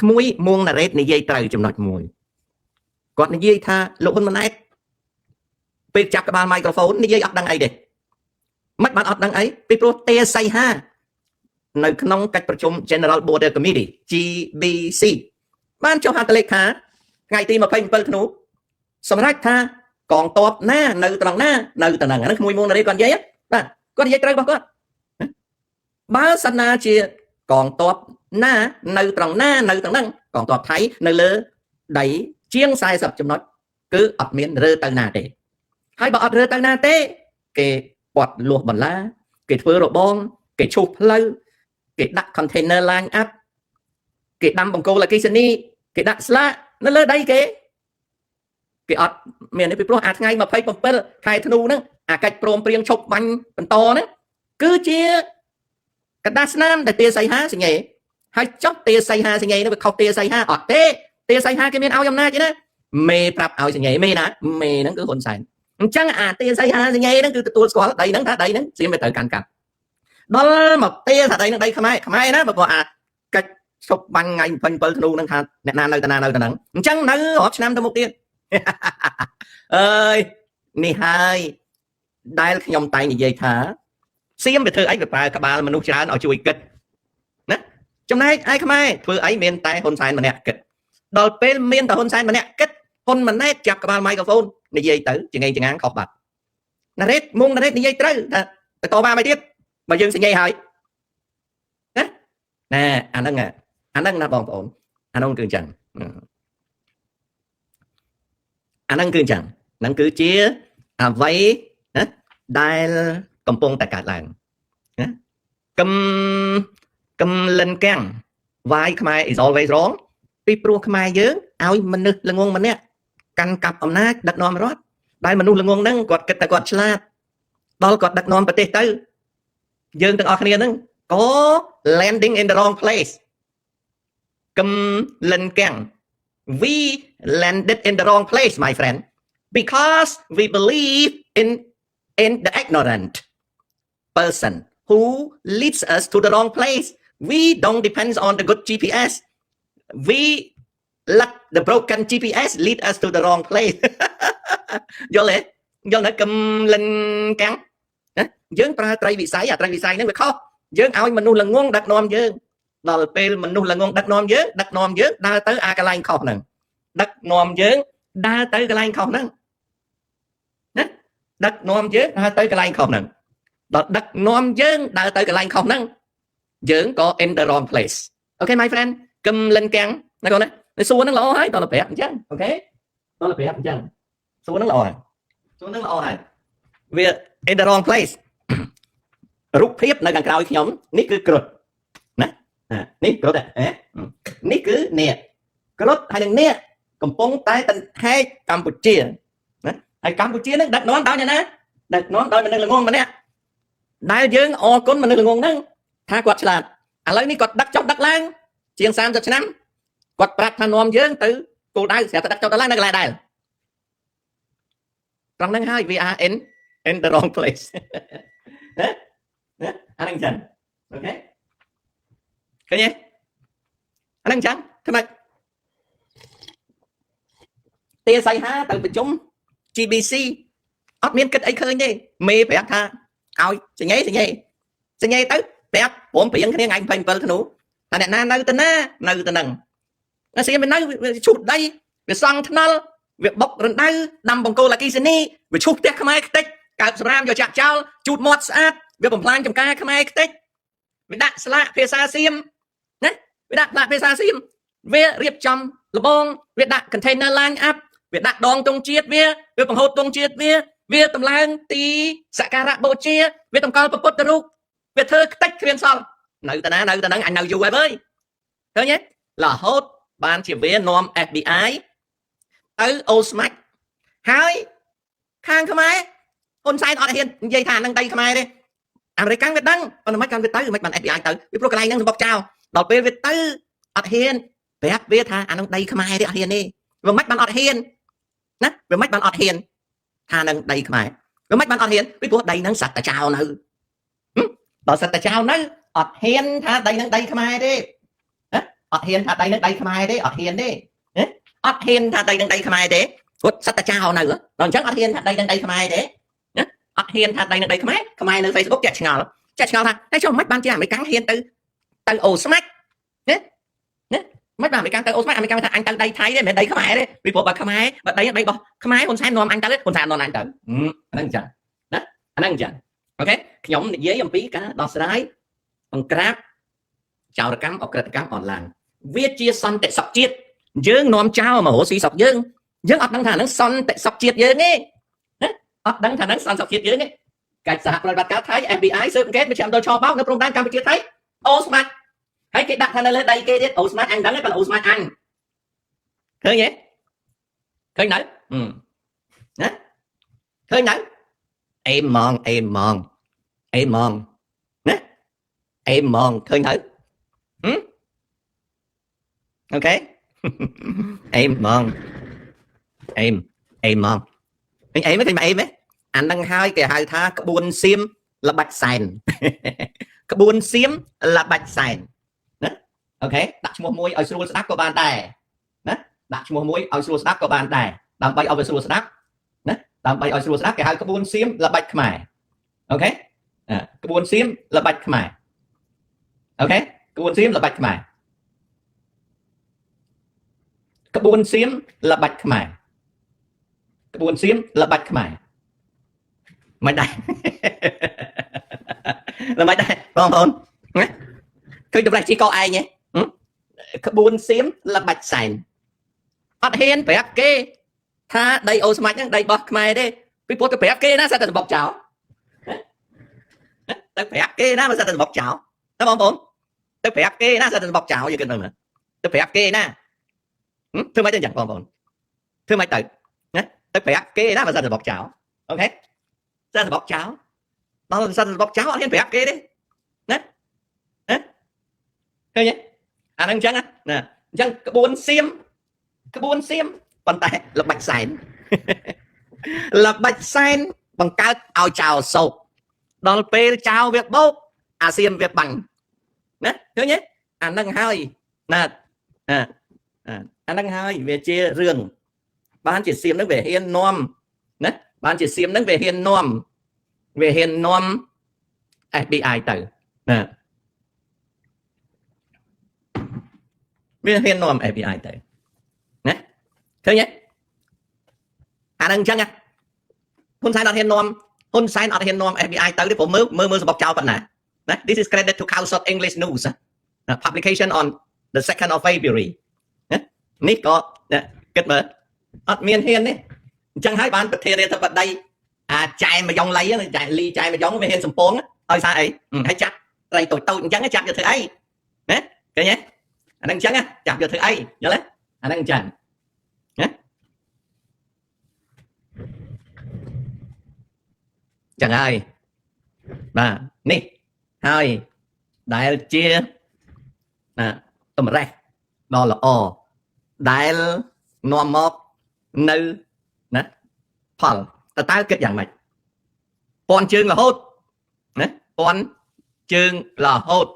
ក្មួយមួងណារ៉េតនិយាយត្រូវចំណុចមួយគាត់និយាយថាលោកហ៊ុនម៉ាណែតពេលចាប់ក្បាលមីក្រូហ្វូននិយាយអត់ដឹងអីទេមិនបានអត់ដឹងអីពីព្រោះទេសីហានៅក្នុងកិច្ចប្រជុំ General Border Committee GBC បានចុះហត្ថលេខាថ្ងៃទី27ធ្នូសម្រាប់ថាកងទ័ពណានៅត្រង់ណានៅតំណែងហ្នឹងក្មួយមួងណារ៉េតគាត់និយាយបាទគាត់និយាយត្រូវរបស់គាត់បើសិនណាជាកងទ័ពណានៅត្រង់ណានៅត្រង់ហ្នឹងកងទ័ពថៃនៅលើដីជាង40ចំណុចគឺអត់មានរើទៅណាទេហើយបើអត់រើទៅណាទេគេពាត់លួសបន្លាគេធ្វើរបងគេឈូសផ្លូវគេដាក់ container line up គេដាំបង្គោលអគ្គិសនីគេដាក់ស្លាកនៅលើដីគេអត់មានទេពីព្រោះអាថ្ងៃ27ខែធ្នូហ្នឹងអាកិច្ចព្រមព្រៀងឈប់បាញ់បន្តហ្នឹងគឺជាកណ្ដាស់ស្នាមដែលទេសីហាសញ្ញេហើយចុះទេសីហាសញ្ញេនោះវាខុសទេសីហាអត់ទេសីហាគេមានឲ្យអំណាចទេណាមេប្រាប់ឲ្យសញ្ញេមេណាមេហ្នឹងគឺហ៊ុនសែនអញ្ចឹងអាទេសីហាសញ្ញេហ្នឹងគឺទទួលស្គាល់ដីហ្នឹងថាដីហ្នឹងសៀមវាត្រូវកាន់កាប់ដល់មកទេថាដីហ្នឹងដីខ្មែរណាបើអាកិច្ចឈប់បាញ់ថ្ងៃ27ធ្នូហ្នឹងថាអ្នកណានៅតាណានៅតាហ្នឹងអញ្ចឹងនៅរាប់ឆ្នាំទៅមុខទៀតអើយនេះហើយដែលខ្ញុំតែងនិយាយថាសៀមវាធ្វើអីវាប្រើក្បាលមនុស្សច្រើនឲ្យជួយគិតណាចំណែកឯខ្មែរធ្វើអីមានតែហ៊ុនសែនម្នាក់គិតដល់ពេលមានតែហ៊ុនសែនម្នាក់គិតហ៊ុនម៉ាណែតចាប់ក្បាលមីក្រូហ្វូននិយាយទៅចង្អេងចង្អាងខុសបាត់ណារ៉េតមុងណារ៉េតនិយាយត្រូវថាទៅតបានមកទៀតបើយើងសញ្ញេហើយណាអាហ្នឹងណាបងប្អូនអាហ្នឹងគឺអញ្ចឹងអាហ្នឹងគឺអញ្ចឹងហ្នឹងគឺជាអ្វីណាដែលកំពុងតែកើតឡើងណាកំលិនកាំងវាយខ្មែរ is always wrong ពីព្រោះខ្មែរយើងឲ្យមនុស្សល្ងងម្នាក់កាន់កាប់អំណាចដឹកនាំរដ្ឋដែលមនុស្សល្ងងហ្នឹងគាត់គិតតែគាត់ឆ្លាតដល់គាត់ដឹកនាំប្រទេសទៅយើងទាំងអស់គ្នាហ្នឹងក៏ landing in the wrong place កំលិនកាំង we landed in the wrong place my friend because we believe in the ignorant person who leads us to the wrong place we don't depend on the good GPS we let the broken GPS lead us to the wrong place យល់ទេកំលិនកាំងយើងប្រើត្រីវិស័យត្រីវិស័យហ្នឹងវាខុសយើងឲ្យមនុស្សល្ងងដឹកនាំយើងដល់ពេលមនុស្សល្ងងដឹកនាំយើងដើរទៅអាកន្លែងខុសហ្នឹងដឹកនាំយើងដើរទៅកន្លែងខុសហ្នឹងណាដឹកនាំយើងដើរទៅកន្លែងខុសហ្នឹងដល់ដឹកនាំយើងដើរទៅកន្លែងខុសហ្នឹងយើងក៏ in the wrong place អូខេ my friend កំលិនកាំងណាកូនណាសួរហ្នឹងល្អហើយតោះប្រាប់អញ្ចឹងអូខេតោះប្រាប់អញ្ចឹងសួរហ្នឹងល្អហើយវា in the wrong place រូបភាពនៅខាងក្រោយខ្ញុំនេះគឺគ្រុឌណានេះគ្រុឌនេះគឺនេះគ្រុឌហើយនឹងនេះកំពុងតែដង្ហែកកម្ពុជាណាហើយកម្ពុជានឹងដឹកនាំដោយអ្នកណាដឹកនាំដោយមនុស្សល្ងងម្នាក់ដែលយើងអរគុណមនុស្សល្ងងហ្នឹងថាគាត់ឆ្លាតឥឡូវនេះគាត់ដឹកចុះដឹកឡើងជាង30ឆ្នាំគាត់ប្រាប់ថានាំយើងទៅគោលដៅស្រាប់តែដឹកចុះដឹកឡើងនៅកន្លែងដែរត្រង់ហ្នឹងហើយ we are in the wrong place ណាអាហ្នឹងចឹងអូខេឃើញទេអាហ្នឹងចឹងធ្វើម៉េចទេសីហាទៅប្រជុំ GBC អត់មានគិតអីឃើញទេមេប្រាប់ថាឲ្យសញ្ញេទៅប្រាប់ព្រមព្រៀងគ្នាថ្ងៃ27ធ្នូតែអ្នកណានៅទៅណានៅទៅហ្នឹងអាសៀមវានៅឈូសដីវាសង់ថ្នល់វាបុករណ្ដៅដាំបង្គោលអគ្គិសនីវាឈូសផ្ទះខ្មែរខ្ទេចកើតសម្រាមយកចាក់ចោលជូតមាត់ស្អាតវាបំផ្លាញចំការខ្មែរខ្ទេចវាដាក់ស្លាកភាសាសៀមណាវាដាក់ស្លាកភាសាសៀមវារៀបចំលបងវាដាក់ container line up វាដាក់ដងទង់ជាតិវាបង្ហូតទង់ជាតិវាតម្លើងទីសក្ការៈបូជាវាតម្កល់ពុទ្ធរូបវាធ្វើខ្ទេចគ្រាមសល់នៅតាណានៅតាហ្នឹងអញនៅយូរហើយឃើញទេរហូតបានជាវានាំ FBI ទៅអូស្មាច់ហើយខាងខ្មែរហ៊ុនសែនអត់ហ៊ាននិយាយថានឹងដីខ្មែរទេអាមេរិកវាដឹងប៉ុន្តែមិនកាន់វាទៅមិនបាន FBI ទៅវាព្រោះកន្លែងហ្នឹងសម្បុកចោលដល់ពេលវាទៅអត់ហ៊ានប្រាប់វាថាអានឹងដីខ្មែរទេអត់ហ៊ានទេវាមិនបានអត់ហ៊ានណាវាមិនបានអត់ហ៊ានថានឹងដីខ្មែរវាមិនបានអត់ហ៊ានពីព្រោះដីហ្នឹងសត្វតាចោលនៅដល់សត្វតាចោលនៅអត់ហ៊ានថាដីហ្នឹងដីខ្មែរទេណា អត់ហ៊ានថាដៃនឹងដៃខ្មែរទេអត់ហ៊ានទេអត់ហ៊ានថាដៃនឹងដៃខ្មែរទេគាត់សត្វតាចោលនៅដល់អញ្ចឹងអត់ហ៊ានថាដៃនឹងដៃខ្មែរទេអត់ហ៊ានថាដៃនឹងដៃខ្មែរនៅ Facebook ចាក់ឆ្ងល់ថាតែចុះមិនបានជាអាមេរិកហ៊ានទៅអូស្មាច់មិនបានអាមេរិកទៅអូស្មាច់អាមេរិកថាអញទៅដៃថៃទេមិនដៃខ្មែរទេពីព្រោះបើខ្មែរបើដៃរបស់ខ្មែរហ៊ុនសែននាំអញទៅហ៊ុនសែននាំអញទៅអាហ្នឹងអញ្ចឹងណាអាហ្នឹងអញ្ចឹងអូខេខ្ញុំនិយាយអំពីការដោះស្រាយបង្ក្រាបចោរកម្មអក្រិតកម្មអនឡាញវាជាសន្តិសុខជាតិយើងនាំចោលមករស់ស៊ីសុខយើងអត់ដឹងថាហ្នឹងសន្តិសុខជាតិយើងទេអត់ដឹងថាហ្នឹងសន្តិសុខជាតិយើងទេកិច្ចសហប្រតិបត្តិការថៃ FBI ស៊ើបអង្កេតមជ្ឈមណ្ឌលឆបោកនៅព្រំដែនកម្ពុជាថៃអូស្មាច់ហើយគេដាក់ថានៅលើដៃគេទៀតអូស្មាច់អញដឹងទេប៉ុន្តែអូស្មាច់អញឃើញទេឃើញនៅណាឃើញនៅអេម៉ងណាអេម៉ងឃើញនៅអូខេអេម៉ងអេម៉ងឃើញអេមឃើញមកអេមអានឹងហើយគេហៅថាក្បួនសៀមល្បាច់សែនក្បួនសៀមល្បាច់សែនណាអូខេដាក់ឈ្មោះមួយឲ្យស្រួលស្ដាប់ក៏បានដែរណាដាក់ឈ្មោះមួយឲ្យស្រួលស្ដាប់ក៏បានដែរដើម្បីឲ្យវាស្រួលស្ដាប់ណាដើម្បីឲ្យស្រួលស្ដាប់គេហៅក្បួនសៀមល្បាច់ខ្មែរអូខេក្បួនសៀមល្បាច់ខ្មែរអូខេក្បួនសៀមល្បាច់ខ្មែរក្បួនសៀមល្បាច់ខ្មែរក្បួនសៀមល្បាច់ខ្មែរមិនដែរមិនដែរបងប្អូនណាឃើញតម្លៃជីកោឯងហ៎ក្បួនសៀមល្បាច់សែនអត់ហ៊ានប្រាប់គេថាដីអូស្មាច់ហ្នឹងដីរបស់ខ្មែរទេពីព្រោះទៅប្រាប់គេណាសិតតែសម្បុកចោលទៅប្រាប់គេណាមិនសិតតែសម្បុកចោលណាបងប្អូនទៅប្រាប់គេណាសិតតែសម្បុកចោលយើងគិតមើលទៅប្រាប់គេណាធ្វើម៉េចទៅចឹងបងប្អូនធ្វើម៉េចទៅណាទៅប្រាប់គេណាមិនសិតតែសម្បុកចោលអូខេសិតតែសម្បុកចោលដល់សិតតែសម្បុកចោលអត់ហ៊ានប្រាប់គេទេណាឃើញទេអាហ្នឹងអញ្ចឹងណាអញ្ចឹងក្បួនសៀមប៉ុន្តែល្បាច់សែនល្បាច់សែនបង្កើតឲ្យចោលសោកដល់ពេលចោលវាបោកអាសៀមវាបាំងណាឃើញទេអាហ្នឹងហើយណាអាហ្នឹងហើយវាជារឿងបានជាសៀមហ្នឹងវាហ៊ាននាំណាបានជាសៀមហ្នឹងវាហ៊ាននាំ FBI ទៅណាវាហ៊ាននាំ FBI ទៅណាឃើញទេអាហ្នឹងអញ្ចឹងហ៊ុនសែនអត់ហ៊ាននាំ FBI ទៅទេព្រោះមើលសម្បុកចោលប៉ុណ្ណាណា This is credit to Khawsot English News publication on the 2nd of February នេះក៏គិតមើលអត់មានហ៊ានទេអញ្ចឹងហើយបានប្រធានាធិបតីចែមយ៉ុងលៃចែមយ៉ុងវាហ៊ានសំពងឲ្យសារអីហើយចាប់ត្រីតូចអញ្ចឹងចាប់យកធ្វើអីណាឃើញទេអាហ្នឹងអញ្ចឹងចាប់យកធ្វើអីយល់ទេអាហ្នឹងអញ្ចឹងណាចឹងហើយបាទនេះហើយដែលជាតម្រេះដ៏ល្អដែលនាំមកនៅណាផលតើគិតយ៉ាងម៉េចពាន់ជើងរហូតណាពាន់ជើងរហូត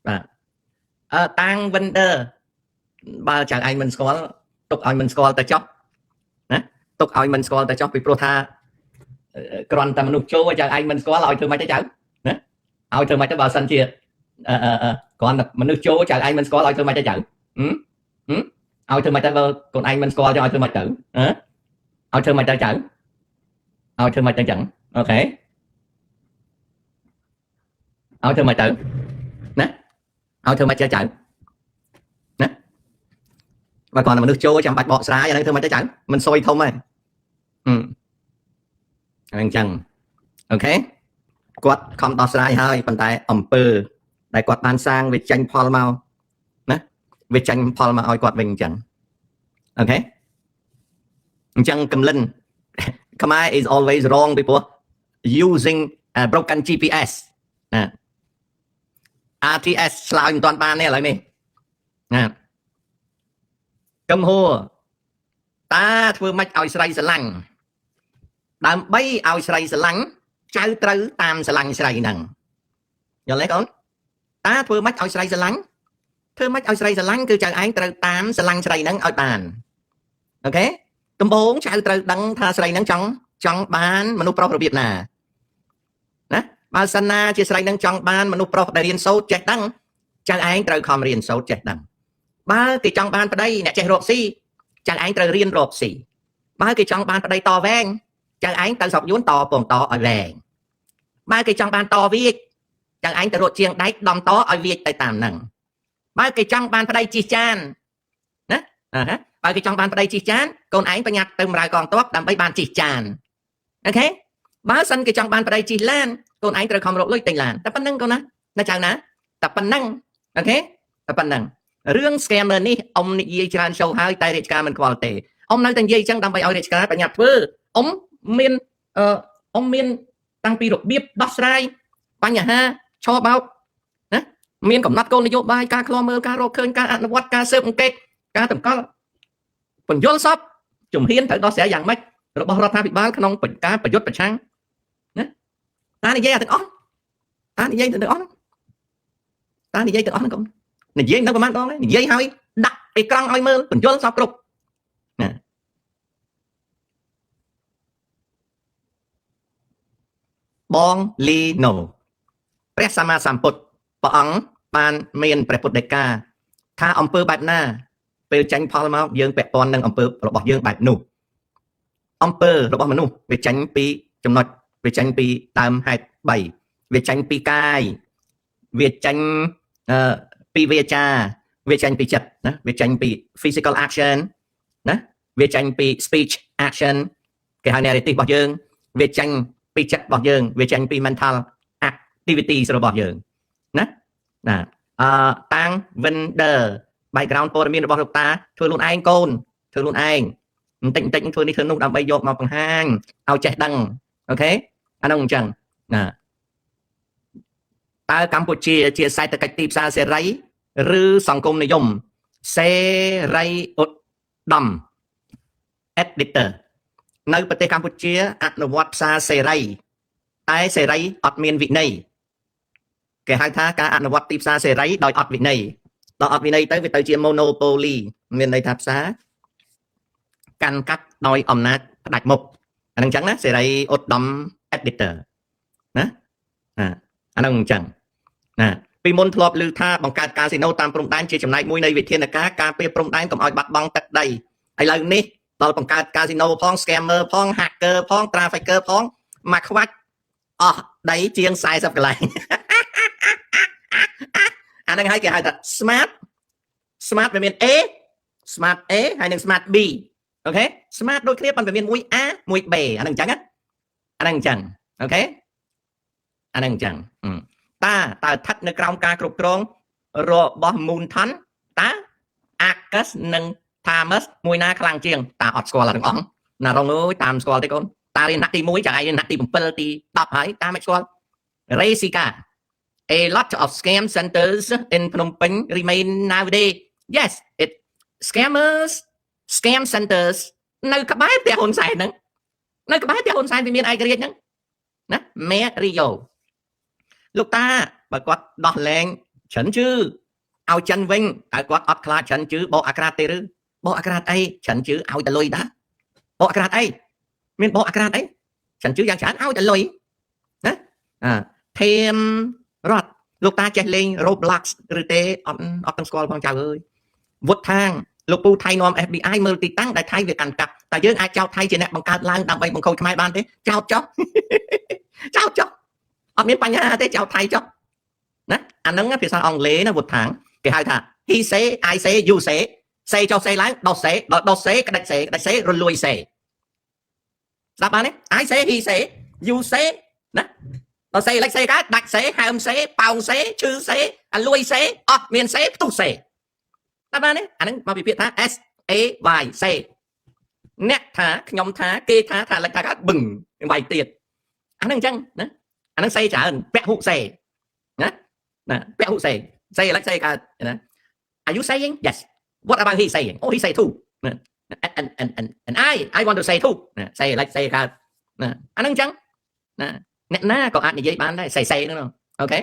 បាទតាំង vendor បើចៅឯងមិនស្គាល់ទុកឲ្យមិនស្គាល់ទៅចុះណាទុកឲ្យមិនស្គាល់ទៅចុះពីព្រោះថាគ្រាន់តែមនុស្សចូលចៅឯងមិនស្គាល់ឲ្យធ្វើម៉េចទៅចៅណាឲ្យធ្វើម៉េចទៅបើសិនជាគ្រាន់តែមនុស្សចូលចៅឯងមិនស្គាល់ឲ្យធ្វើម៉េចទៅចៅឲ្យធ្វើម៉េចទៅបើកូនឯងមិនស្គាល់ចៅឲ្យធ្វើម៉េចទៅឲ្យធ្វើម៉េចទៅចៅឲ្យធ្វើម៉េចទៅចឹងអូខេឲ្យធ្វើម៉េចទៅណាឲ្យធ្វើម៉េចទៅចៅណាបើគាត់មនុស្សចូលចាំបាច់បកស្រាយអានេះធ្វើម៉េចទៅចៅមិនសុយធំទេអញ្ចឹងអូខេគាត់ខំដោះស្រាយហើយប៉ុន្តែអំពើដែលគាត់បានសាងវាចាញ់ផលមកណាវាចាញ់ផលមកឲ្យគាត់វិញអញ្ចឹងអូខេអញ្ចឹងកំលិនKhmer is always wrong ពីព្រោះ using broken GPS ណា RTS ឆ្លើយមិនទាន់បានទេឥឡូវនេះណាកំហួរតាធ្វើម៉េចឲ្យស្រីស្រឡាញ់ដើម្បីឲ្យស្រីស្រឡាញ់ចៅត្រូវតាមស្រឡាញ់ស្រីហ្នឹងយល់ទេកូន ta thưa mách ao sài sài lánh thưa mách ao sài sài lánh cứ chào anh từ tám sài lánh sài nắng ao bàn ok tầm bốn chào từ đăng tha sài nắng trong bán mà nụ pro Việt nè nè bao sana chia sài nắng trong bán mà nụ pro đại liên sâu chạy đăng chào anh từ không riêng sâu chạy đăng ba cái trong bán ở đây nè chạy rộp xi chào anh từ riêng rộp xi ba cái trong bán ở đây to vang chào anh từ sọc vốn to bồn to ở vàng ba cái trong bán to viết chào anh từ rộp chiêng đáy đom to ở viết tại tạm nặng ba cái trong bán ở đây chi chan nè ba cái trong bán ở đây chi chan con anh phải nhặt từ mà còn tốt làm bay bàn chi chan ok ba sân cái trong bán ở đây chi lan con anh từ không rộp lôi tình làn tập năng con nó chào nè tập năng ok tập năng riêng scammer ní ông ní dây tràn show hai tay để cả mình qua tệ ông nói tên dây chẳng đâm bay ở để cả phải nhặt vơ ông miên tăng pi được biết bắt sai ba nhà ha cho bao miên cầm nát con vô bài ca clomer ca rocker ca ăn what ca sơn kẹt ca tầm có phần vô shop chủng hiên thấy đó sẽ dạng mấy rồi bao ra bị bán cái nông phần cá phải dốt phải sang ta này dây từng on ta này dây từng on ta này dây từng on không này dây nó có mang đó này dây hơi đặt cái con oi mơ phần vô shop cục bong li no ព្រះសម្មាសម្ពុទ្ធព្រះអង្គបានមានព្រះពុទ្ធដីកាថាអំពើបែបណាពេលចាញ់ផលមកយើងពាក់ព័ន្ធនឹងអំពើរបស់យើងបែបនោះអំពើរបស់មនុស្សវាចាញ់ពីចំណុចវាចាញ់ពីដើមហេតុ3វាចាញ់ពីកាយវាចាញ់ពីវាចាវាចាញ់ពីចិត្តណាវាចាញ់ពី physical action ណាវាចាញ់ពី speech action គេហៅ narrative របស់យើងវាចាញ់ពីចិត្តរបស់យើងវាចាញ់ពី mental activities របស់យើងណាតាំង vendor background ព័ត៌មានរបស់លោកតាធ្វើខ្លួនឯងកូនធ្វើខ្លួនឯងបន្តិចធ្វើនេះធ្វើនោះដើម្បីយកមកបង្ហាញឲ្យចេះដឹងអូខេអានោះអញ្ចឹងណាតើកម្ពុជាជាសេដ្ឋកិច្ចទីផ្សារសេរីឬសង្គមនិយមសេរីឧត្តម editor នៅប្រទេសកម្ពុជាអនុវត្តផ្សារសេរីតែសេរីអត់មានវិន័យគេហៅថាការអនុវត្តទីផ្សារសេរីដោយអត់វិន័យដល់អត់វិន័យទៅវាទៅជា monopoly មានន័យថាផ្សារកាន់កាប់ដោយអំណាចផ្ដាច់មុខអានឹងអញ្ចឹងណាសេរីឧត្តម editor ណាអានឹងអញ្ចឹងណាពីមុនធ្លាប់ឮថាបង្កើតកាស៊ីណូតាមព្រំដែនជាចំណែកមួយនៃវិធានការការពារព្រំដែនកុំឲ្យបាត់បង់ទឹកដីឥឡូវនេះដល់បង្កើតកាស៊ីណូផង scammer ផង hacker ផង trafficker ផងមកខ្វាច់អស់ដីជាង40កន្លែងអានឹងហើយគេហៅថា smart វាមាន A smart A ហើយនិង smart B អូខេ smart ដូចគ្នាប៉ុន្តែមានមួយ A មួយ B អានឹងអញ្ចឹងណាអានឹងអញ្ចឹងអូខេអានឹងអញ្ចឹងតើស្ថិតនៅក្រោមការគ្រប់គ្រងរបស់ Moonton តើ Arcus និង Thomas មួយណាខ្លាំងជាងតើអត់ស្គាល់ទាំងអស់ណារងអើយតាមស្គាល់ទេកូនតើរៀនណាត់ទី1ចាឯងរៀនណាត់ទី7ទី10ហើយតាមមិនស្គាល់ Resika a lot of scam centers in Phnom Penh remain nowadays yes it scam centers នៅក្បែរផ្ទះហ៊ុនសែនហ្នឹងនៅក្បែរផ្ទះហ៊ុនសែនវាមានឯករាជ្យហ្នឹងណា Mario លោកតាបើគាត់ដោះលែងចិនជឺឲ្យចិនវិញតើគាត់អត់ខ្លាចចិនជឺបោកអាក្រាតទេឬបោកអាក្រាតអីចិនជឺឲ្យតែលុយតាបោកអាក្រាតអីមានបោកអាក្រាតអីចិនជឺយ៉ាងច្រើនឲ្យតែលុយណាធៀមរត់លោកតាចេះលេង Roblox ឬទេអត់ទាំងស្គាល់ផងចៅអើយវុតថាងលោកពូថៃនាំ FBI មើលទីតាំងដែលថៃវាកាន់កាប់តែយើងអាចចោទថៃជាអ្នកបង្កើតឡើងដើម្បីបង្ខូចខ្មែរបានទេចោទចុះអត់មានបញ្ហាទេចោទថៃចុះណាអាហ្នឹងភាសាអង់គ្លេសណាវុតថាងគេហៅថា he say I say you say ចុះ say ឡើងដោះ say ដល់ដោះ say ក្តាច់ say រលួយ say ស្ដាប់បានទេ I say he say you say ណាដល់ say លេខ say កើតដាច់ say ហើម say ប៉ោង say ឈឺ say អាលួយ say អត់មាន say ផ្ទុះ say ស្ដាប់បានទេអាហ្នឹងមកពីពាក្យថា S A Y say អ្នកថាខ្ញុំថាគេថាលេខថាកើតបឹងវាយទៀតអាហ្នឹងអញ្ចឹងណាអាហ្នឹង say ច្រើនពាក់ហុ say ណាពាក់ហុ say លេខ say កើតណា Are you saying yes what about he saying oh he say too and I want to say too say លេខ say កើតណាអាហ្នឹងអញ្ចឹងណាអ្នកណាក៏អាចនិយាយបានដែរ say ហ្នឹងអូខេ